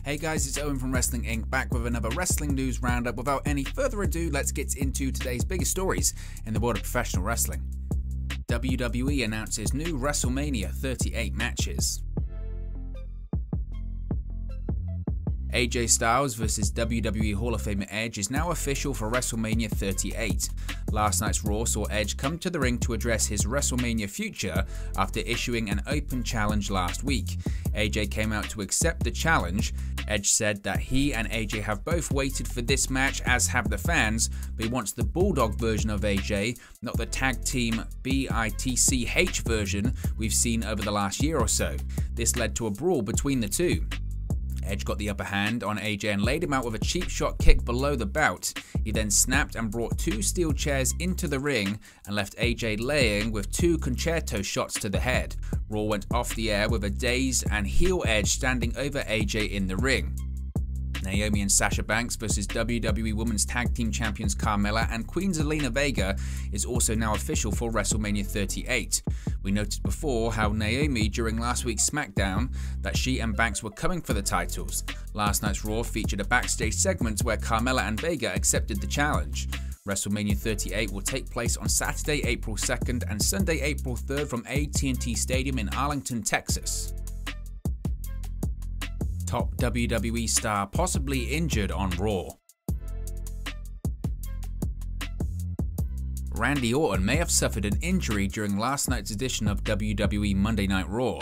Hey guys, it's Owen from Wrestling Inc. back with another wrestling news roundup. Without any further ado, let's get into today's biggest stories in the world of professional wrestling. WWE announces new WrestleMania 38 matches. AJ Styles vs WWE Hall of Famer Edge is now official for WrestleMania 38. Last night's Raw saw Edge come to the ring to address his WrestleMania future after issuing an open challenge last week. AJ came out to accept the challenge. Edge said that he and AJ have both waited for this match, as have the fans, but he wants the Bulldog version of AJ, not the tag team BITCH version we've seen over the last year or so. This led to a brawl between the two. Edge got the upper hand on AJ and laid him out with a cheap shot kick below the belt. He then snapped and brought two steel chairs into the ring and left AJ laying with two concerto shots to the head. Raw went off the air with a dazed and heel Edge standing over AJ in the ring. Naomi and Sasha Banks vs WWE Women's Tag Team Champions Carmella and Queen Zelina Vega is also now official for WrestleMania 38. We noted before how Naomi during last week's SmackDown that she and Banks were coming for the titles. Last night's Raw featured a backstage segment where Carmella and Vega accepted the challenge. WrestleMania 38 will take place on Saturday, April 2nd and Sunday, April 3rd from AT&T Stadium in Arlington, Texas. Top WWE star possibly injured on Raw. Randy Orton may have suffered an injury during last night's edition of WWE Monday Night Raw.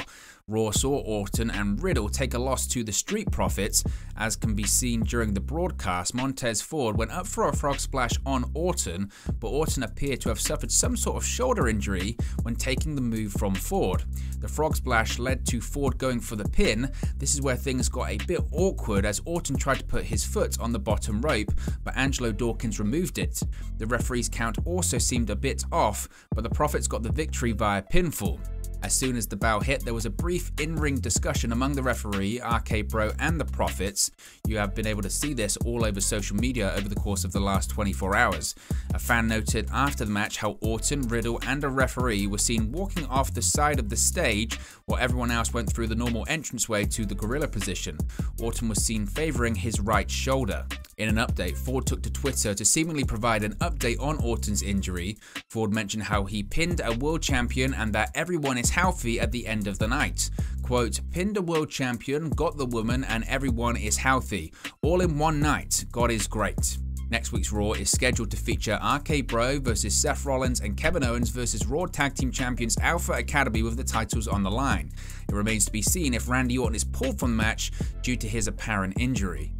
Raw saw Orton and Riddle take a loss to the Street Profits. As can be seen during the broadcast, Montez Ford went up for a frog splash on Orton, but Orton appeared to have suffered some sort of shoulder injury when taking the move from Ford. The frog splash led to Ford going for the pin. This is where things got a bit awkward as Orton tried to put his foot on the bottom rope, but Angelo Dawkins removed it. The referee's count also seemed a bit off, but the Profits got the victory via pinfall. As soon as the bell hit, there was a brief in-ring discussion among the referee, RK Bro, and the Profits. You have been able to see this all over social media over the course of the last 24 hours. A fan noted after the match how Orton, Riddle, and a referee were seen walking off the side of the stage while everyone else went through the normal entranceway to the gorilla position. Orton was seen favoring his right shoulder. In an update, Ford took to Twitter to seemingly provide an update on Orton's injury. Ford mentioned how he pinned a world champion and that everyone is healthy at the end of the night. Quote, "Pinned a world champion, got the woman, and everyone is healthy. All in one night. God is great." Next week's Raw is scheduled to feature RK Bro vs Seth Rollins and Kevin Owens vs Raw Tag Team Champions Alpha Academy with the titles on the line. It remains to be seen if Randy Orton is pulled from the match due to his apparent injury.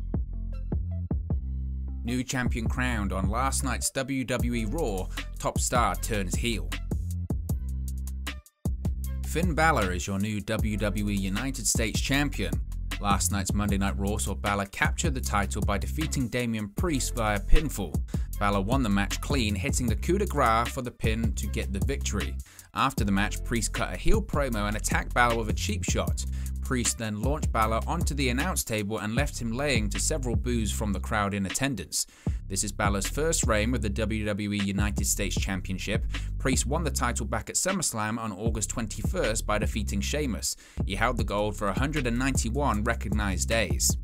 New champion crowned on last night's WWE Raw, top star turns heel. Finn Balor is your new WWE United States champion. Last night's Monday Night Raw saw Balor capture the title by defeating Damian Priest via pinfall. Balor won the match clean, hitting the coup de grace for the pin to get the victory. After the match, Priest cut a heel promo and attacked Balor with a cheap shot. Priest then launched Balor onto the announce table and left him laying to several boos from the crowd in attendance. This is Balor's first reign with the WWE United States Championship. Priest won the title back at SummerSlam on August 21st by defeating Sheamus. He held the gold for 191 recognized days.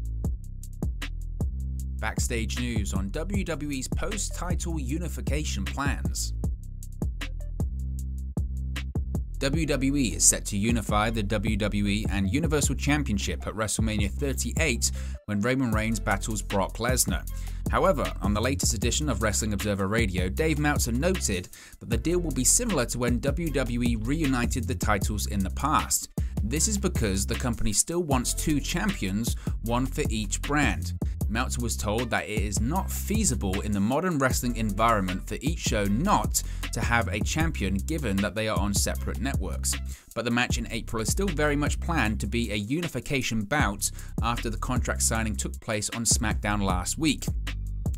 Backstage news on WWE's post-title unification plans. WWE is set to unify the WWE and Universal Championship at WrestleMania 38 when Roman Reigns battles Brock Lesnar. However, on the latest edition of Wrestling Observer Radio, Dave Meltzer noted that the deal will be similar to when WWE reunited the titles in the past. This is because the company still wants two champions, one for each brand. Meltzer was told that it is not feasible in the modern wrestling environment for each show not to have a champion given that they are on separate networks. But the match in April is still very much planned to be a unification bout after the contract signing took place on SmackDown last week.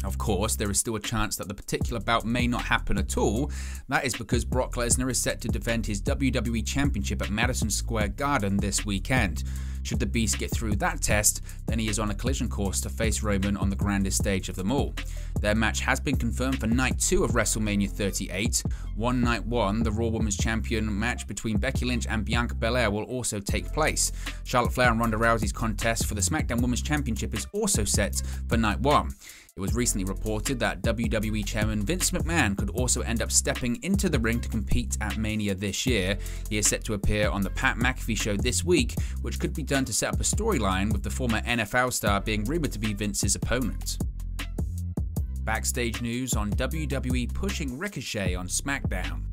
Of course, there is still a chance that the particular bout may not happen at all. That is because Brock Lesnar is set to defend his WWE Championship at Madison Square Garden this weekend. Should the Beast get through that test, then he is on a collision course to face Roman on the grandest stage of them all. Their match has been confirmed for Night 2 of WrestleMania 38. On Night 1, the Raw Women's Champion match between Becky Lynch and Bianca Belair will also take place. Charlotte Flair and Ronda Rousey's contest for the SmackDown Women's Championship is also set for Night 1. It was recently reported that WWE Chairman Vince McMahon could also end up stepping into the ring to compete at Mania this year. He is set to appear on the Pat McAfee show this week, which could be done to set up a storyline with the former NFL star being rumored to be Vince's opponent. Backstage news on WWE pushing Ricochet on SmackDown.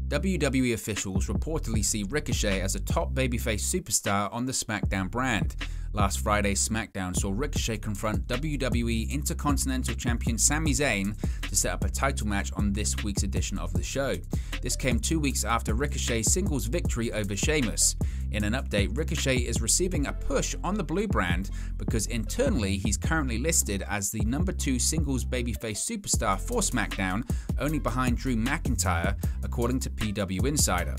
WWE officials reportedly see Ricochet as a top babyface superstar on the SmackDown brand. Last Friday's SmackDown saw Ricochet confront WWE Intercontinental Champion Sami Zayn to set up a title match on this week's edition of the show. This came 2 weeks after Ricochet's singles victory over Sheamus. In an update, Ricochet is receiving a push on the blue brand because internally he's currently listed as the number 2 singles babyface superstar for SmackDown, only behind Drew McIntyre, according to PW Insider.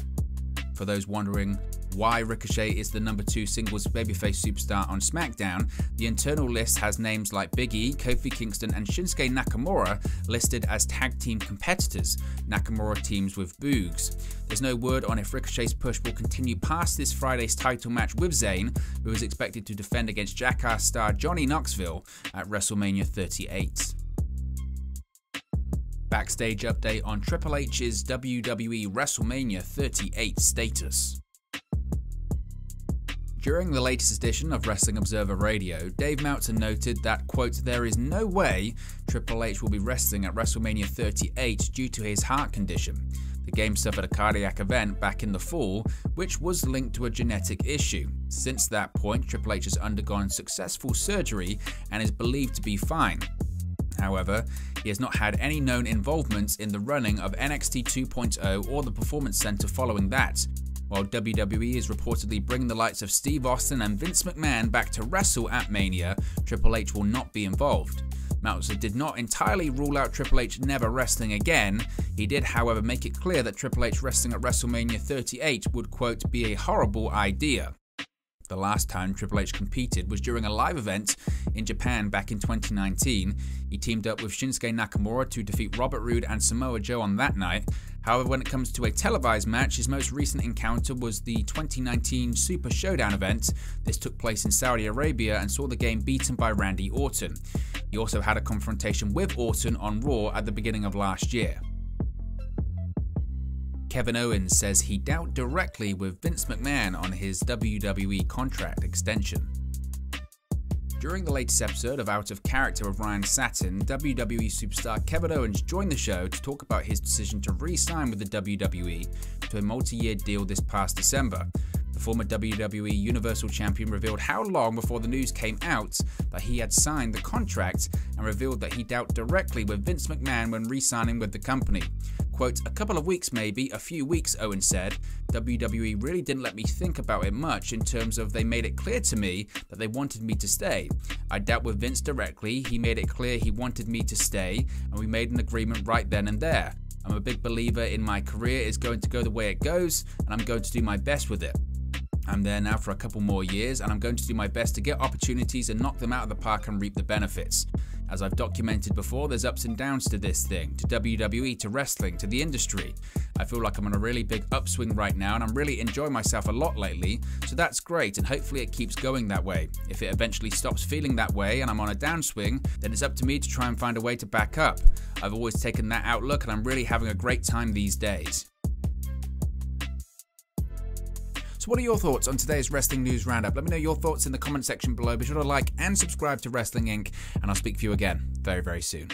For those wondering why Ricochet is the number 2 singles babyface superstar on SmackDown, the internal list has names like Big E, Kofi Kingston and Shinsuke Nakamura listed as tag team competitors. Nakamura teams with Boogs. There's no word on if Ricochet's push will continue past this Friday's title match with Zayn, who is expected to defend against Jackass star Johnny Knoxville at WrestleMania 38. Backstage update on Triple H's WWE WrestleMania 38 status. During the latest edition of Wrestling Observer Radio, Dave Meltzer noted that, quote, there is no way Triple H will be wrestling at WrestleMania 38 due to his heart condition. The game suffered a cardiac event back in the fall, which was linked to a genetic issue. Since that point, Triple H has undergone successful surgery and is believed to be fine. However, he has not had any known involvement in the running of NXT 2.0 or the Performance Center following that. While WWE is reportedly bringing the likes of Steve Austin and Vince McMahon back to wrestle at Mania, Triple H will not be involved. Meltzer did not entirely rule out Triple H never wrestling again. He did, however, make it clear that Triple H wrestling at WrestleMania 38 would, quote, be a horrible idea. The last time Triple H competed was during a live event in Japan back in 2019. He teamed up with Shinsuke Nakamura to defeat Robert Roode and Samoa Joe on that night. However, when it comes to a televised match, his most recent encounter was the 2019 Super Showdown event. This took place in Saudi Arabia and saw the game beaten by Randy Orton. He also had a confrontation with Orton on Raw at the beginning of last year. Kevin Owens says he dealt directly with Vince McMahon on his WWE contract extension. During the latest episode of Out of Character with Ryan Satin, WWE superstar Kevin Owens joined the show to talk about his decision to re-sign with the WWE to a multi-year deal this past December. The former WWE Universal Champion revealed how long before the news came out that he had signed the contract and revealed that he dealt directly with Vince McMahon when re-signing with the company. Quote, a couple of weeks maybe, a few weeks, Owens said. WWE really didn't let me think about it much in terms of they made it clear to me that they wanted me to stay. I dealt with Vince directly, he made it clear he wanted me to stay, and we made an agreement right then and there. I'm a big believer in my career is going to go the way it goes, and I'm going to do my best with it. I'm there now for a couple more years and I'm going to do my best to get opportunities and knock them out of the park and reap the benefits. As I've documented before, there's ups and downs to this thing, to WWE, to wrestling, to the industry. I feel like I'm on a really big upswing right now and I'm really enjoying myself a lot lately, so that's great and hopefully it keeps going that way. If it eventually stops feeling that way and I'm on a downswing, then it's up to me to try and find a way to back up. I've always taken that outlook and I'm really having a great time these days. So what are your thoughts on today's Wrestling News Roundup? Let me know your thoughts in the comment section below. Be sure to like and subscribe to Wrestling Inc. and I'll speak to you again very, very soon.